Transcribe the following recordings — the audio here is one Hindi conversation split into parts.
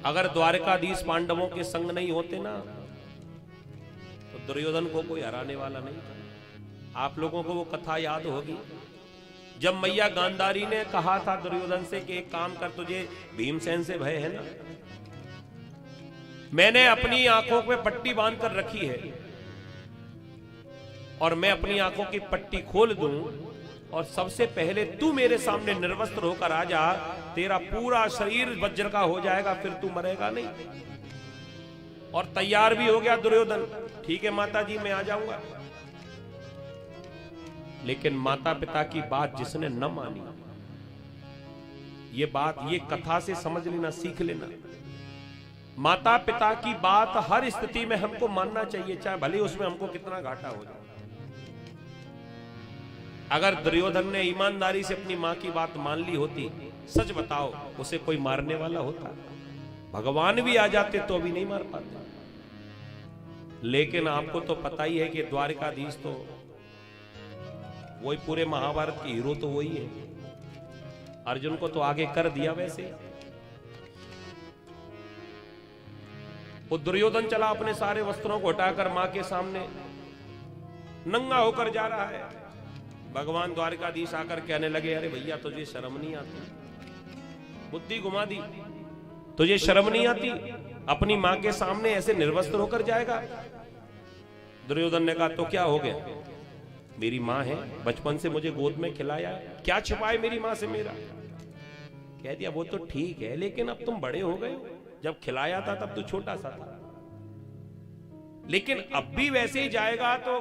अगर द्वारकाधीश पांडवों के संग नहीं होते ना तो दुर्योधन को कोई हराने वाला नहीं था। आप लोगों को वो कथा याद होगी जब मैया गांधारी ने कहा था दुर्योधन से कि एक काम कर, तुझे भीमसेन से भय है ना, मैंने अपनी आंखों पे पट्टी बांध कर रखी है और मैं अपनी आंखों की पट्टी खोल दूं और सबसे पहले तू मेरे सामने निर्वस्त्र होकर आ जा, तेरा पूरा शरीर वज्र का हो जाएगा, फिर तू मरेगा नहीं। और तैयार भी हो गया दुर्योधन, ठीक है माता जी मैं आ जाऊंगा। लेकिन माता पिता की बात जिसने न मानी, ये बात ये कथा से समझ लेना, सीख लेना, माता पिता की बात हर स्थिति में हमको मानना चाहिए, चाहे भले उसमें हमको कितना घाटा हो जाए। अगर दुर्योधन ने ईमानदारी से अपनी मां की बात मान ली होती, सच बताओ उसे कोई मारने वाला होता? भगवान भी आ जाते तो भी नहीं मार पाते। लेकिन आपको तो पता ही है कि द्वारकाधीश तो वही, पूरे महाभारत के हीरो तो वही है। अर्जुन को तो आगे कर दिया। वैसे वो दुर्योधन चला अपने सारे वस्त्रों को हटाकर मां के सामने नंगा होकर जा रहा है। भगवान द्वारकाधीश आकर कहने लगे, अरे भैया तुझे शर्म नहीं आती? बुद्धि घुमा दी, तुझे शर्म नहीं आती? अपनी मां के सामने ऐसे निर्वस्त्र होकर जाएगा? दुर्योधन ने कहा, तो क्या हो गया, मेरी मां है, बचपन से मुझे गोद में खिलाया, क्या छिपाए मेरी मां से मेरा? कह दिया वो तो ठीक है, लेकिन अब तुम बड़े हो गए, जब खिलाया था तब तो छोटा सा था, लेकिन अब भी वैसे ही जाएगा तो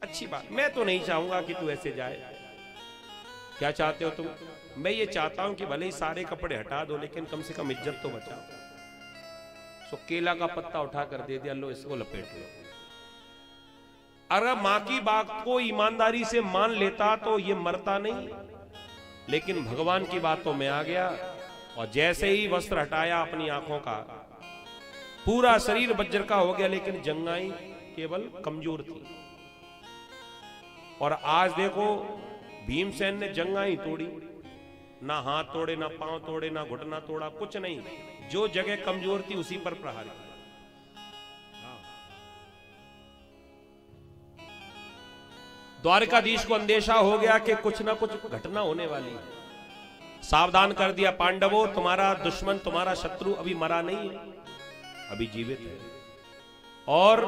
अच्छी बात। मैं तो नहीं चाहूंगा कि तू ऐसे जाए। क्या चाहते हो तुम? मैं ये चाहता हूं कि भले ही सारे कपड़े हटा दो, लेकिन कम से कम इज्जत तो बचाओ। सो केला का पत्ता उठाकर दे दिया, लो इसको लपेट लो। अगर मां की बात को ईमानदारी से मान लेता तो ये मरता नहीं, लेकिन भगवान की बातों में आ गया और जैसे ही वस्त्र हटाया अपनी आंखों का, पूरा शरीर वज्र का हो गया, लेकिन जंघाएं केवल कमजोर थी। और आज देखो भीमसेन ने जंघाएं तोड़ी, ना हाथ तोड़े, ना पांव तोड़े, ना घुटना तोड़ा, कुछ नहीं, जो जगह कमजोर थी उसी पर प्रहार किया। द्वारकाधीश को अंदेशा हो गया कि कुछ ना कुछ घटना होने वाली है। सावधान कर दिया, पांडवों तुम्हारा दुश्मन, तुम्हारा शत्रु अभी मरा नहीं है, अभी जीवित है, और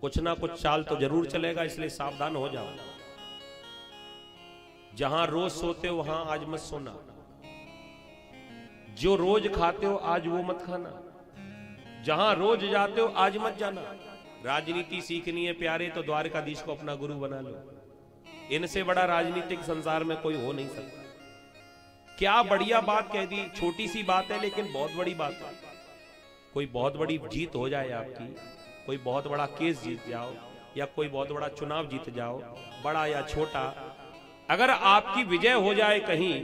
कुछ ना कुछ चाल तो जरूर चलेगा, इसलिए सावधान हो जाओ। जहां रोज सोते हो वहां आज मत सोना, जो रोज खाते हो आज वो मत खाना, जहां रोज जाते हो आज मत जाना। राजनीति सीखनी है प्यारे तो द्वारकाधीश को अपना गुरु बना लो, इनसे बड़ा राजनीतिक संसार में कोई हो नहीं सकता। क्या बढ़िया बात कह दी, छोटी सी बात है लेकिन बहुत बड़ी बात है। कोई बहुत बड़ी जीत हो जाए आपकी, कोई बहुत बड़ा केस जीत जाओ, या कोई बहुत बड़ा चुनाव जीत जाओ, बड़ा या छोटा, अगर आपकी विजय हो जाए कहीं,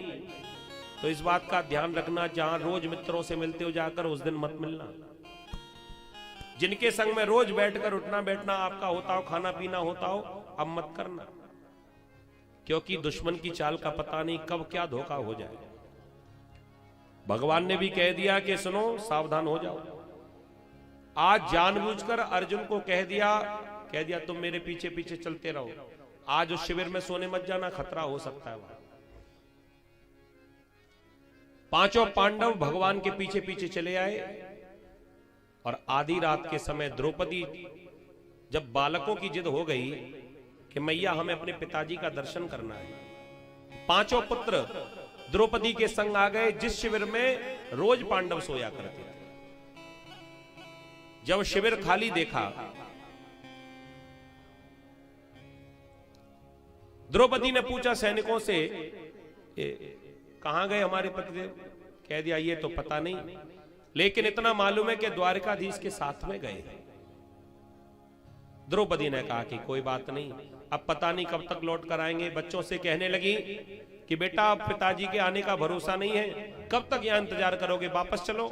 तो इस बात का ध्यान रखना, जहां रोज मित्रों से मिलते हो जाकर उस दिन मत मिलना। जिनके संग में रोज बैठकर उठना बैठना आपका होता हो, खाना पीना होता हो, अब मत करना, क्योंकि दुश्मन की चाल का पता नहीं कब क्या धोखा हो जाए। भगवान ने भी कह दिया कि सुनो सावधान हो जाओ। आज जानबूझकर अर्जुन को कह दिया तुम मेरे पीछे पीछे चलते रहो, आज उस शिविर में सोने मत जाना, खतरा हो सकता है वहां। पांचों पांडव भगवान के पीछे पीछे चले आए, और आधी रात के समय द्रौपदी, जब बालकों की जिद हो गई कि मैया हमें अपने पिताजी का दर्शन करना है, पांचों पुत्र द्रौपदी के संग आ गए, जिस शिविर में रोज पांडव सोया करते थे। जब शिविर खाली देखा, द्रौपदी ने पूछा सैनिकों से, कहां गए हमारे पतिदेव? कह दिया ये तो पता नहीं, लेकिन इतना मालूम है कि द्वारकाधीश के साथ में गए। द्रौपदी ने कहा कि कोई बात नहीं, अब पता नहीं कब तक लौट कर आएंगे। बच्चों से कहने लगी कि बेटा अब पिताजी के आने का भरोसा नहीं है, कब तक यहां इंतजार करोगे, वापस चलो।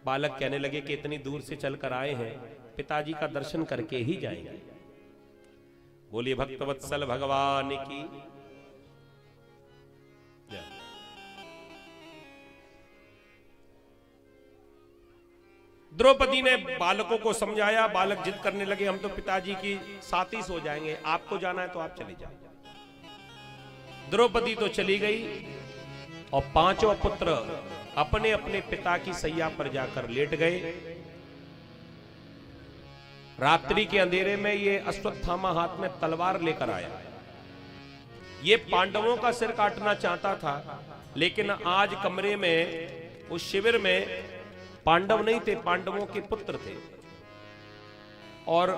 बालक कहने लगे कि इतनी दूर से चलकर आए हैं, पिताजी का दर्शन करके ही जाएंगे। बोलिए भक्तवत्सल भगवान की। द्रौपदी ने बालकों को समझाया, बालक जिद करने लगे, हम तो पिताजी की साथी सो जाएंगे, आपको जाना है तो आप चले जाओ। द्रौपदी तो चली गई और पांचों पुत्र अपने अपने पिता की सैया पर जाकर लेट गए। रात्रि के अंधेरे में ये अश्वत्थामा हाथ में तलवार लेकर आया। ये पांडवों का सिर काटना चाहता था, लेकिन आज कमरे में, उस शिविर में पांडव नहीं थे, पांडवों के पुत्र थे और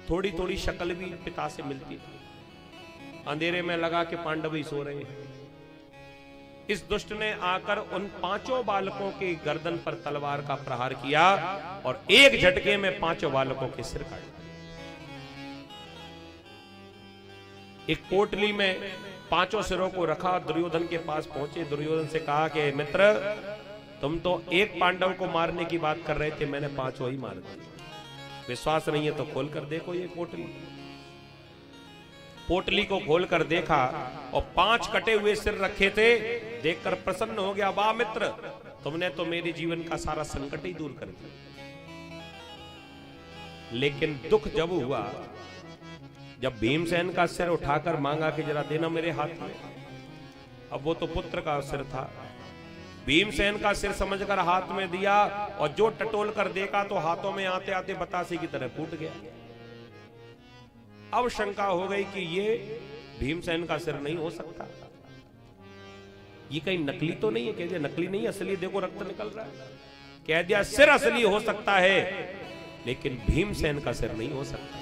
थोड़ी थोड़ी शक्ल भी पिता से मिलती थी। अंधेरे में लगा कि पांडव ही सो रहे हैं। इस दुष्ट ने आकर उन पांचों बालकों के गर्दन पर तलवार का प्रहार किया और एक झटके में पांचों बालकों के सिर काट दिए। एक पोटली में पांचों सिरों को रखा, दुर्योधन के पास पहुंचे। दुर्योधन से कहा कि मित्र, तुम तो एक पांडव को मारने की बात कर रहे थे, मैंने पांचों ही मार दिए। विश्वास नहीं है तो खोल कर देखो ये पोटली। पोटली को खोलकर देखा और 5 कटे हुए सिर रखे थे। देखकर प्रसन्न हो गया, वाह मित्र, तुमने तो मेरे जीवन का सारा संकट ही दूर कर दिया। लेकिन दुख जब हुआ, जब भीमसेन का सिर उठाकर मांगा कि जरा देना मेरे हाथ में। अब वो तो पुत्र का सिर था। भीमसेन का सिर समझकर हाथ में दिया और जो टटोल कर देखा तो हाथों में आते आते बतासे की तरह फूट गया। अब शंका हो गई कि ये भीमसेन का सिर नहीं हो सकता, ये कहीं नकली तो नहीं है। कह दिया नकली नहीं, असली, देखो रक्त निकल रहा है। कह दिया सिर असली हो सकता है, लेकिन भीमसेन का सिर नहीं हो सकता।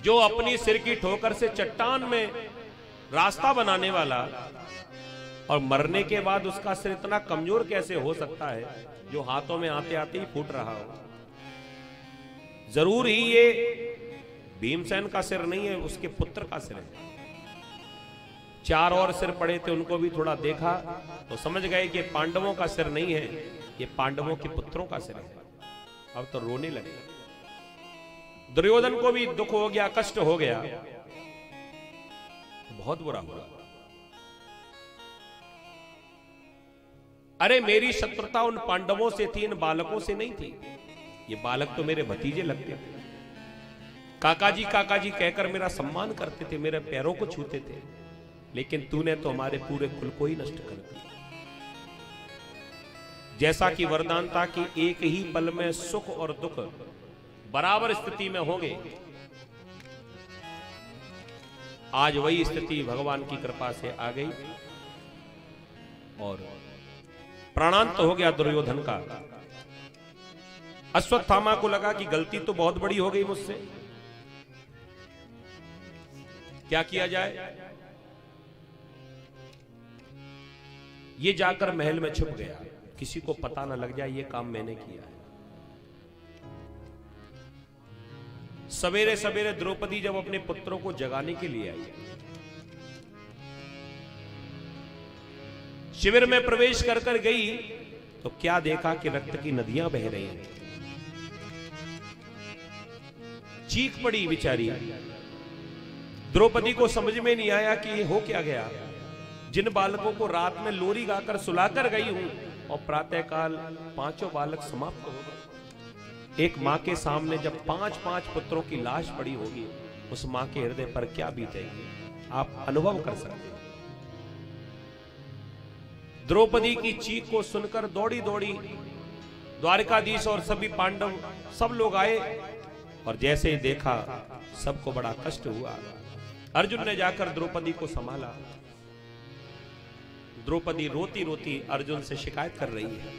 जो अपनी सिर की ठोकर से चट्टान में रास्ता बनाने वाला और मरने के बाद उसका सिर इतना कमजोर कैसे हो सकता है, जो हाथों में आते आते ही फूट रहा हो। जरूर ही ये भीमसेन का सिर नहीं है, उसके पुत्र का सिर है। 4 और सिर पड़े थे, उनको भी थोड़ा देखा तो समझ गए कि पांडवों का सिर नहीं है, ये पांडवों के पुत्रों का सिर है। अब तो रोने लगे। दुर्योधन को भी दुख हो गया, कष्ट हो गया, बहुत बुरा हुआ। अरे मेरी शत्रुता उन पांडवों से थी, इन बालकों से नहीं थी। ये बालक तो मेरे भतीजे लगते थे। काका जी कहकर मेरा सम्मान करते थे, मेरे पैरों को छूते थे, लेकिन तूने तो हमारे पूरे कुल को ही नष्ट कर दिया। जैसा कि वरदान था कि एक ही पल में सुख और दुख बराबर स्थिति में होंगे, आज वही स्थिति भगवान की कृपा से आ गई और प्राणांत हो गया दुर्योधन का। अश्वत्थामा को लगा कि गलती तो बहुत बड़ी हो गई मुझसे, क्या किया जाए। ये जाकर महल में छुप गया, किसी को पता ना लग जाए ये काम मैंने किया है। सवेरे सवेरे द्रौपदी जब अपने पुत्रों को जगाने के लिए आई, शिविर में प्रवेश कर गई तो क्या देखा कि रक्त की नदियां बह रही हैं। चीख पड़ी बेचारी। द्रौपदी को समझ में नहीं आया कि ये हो क्या गया। जिन बालकों को रात में लोरी गाकर सुलाकर गई हूं और प्रातःकाल पांचों बालक समाप्त हो गए। एक मां के सामने जब 5-5 पुत्रों की लाश पड़ी होगी, उस मां के हृदय पर क्या बीतेगी, आप अनुभव कर सकते हैं। द्रौपदी की चीख को सुनकर दौड़ी दौड़ी द्वारकाधीश और सभी पांडव सब लोग आए और जैसे ही देखा सबको बड़ा कष्ट हुआ। अर्जुन ने जाकर द्रौपदी को संभाला। द्रौपदी रोती रोती अर्जुन से शिकायत कर रही है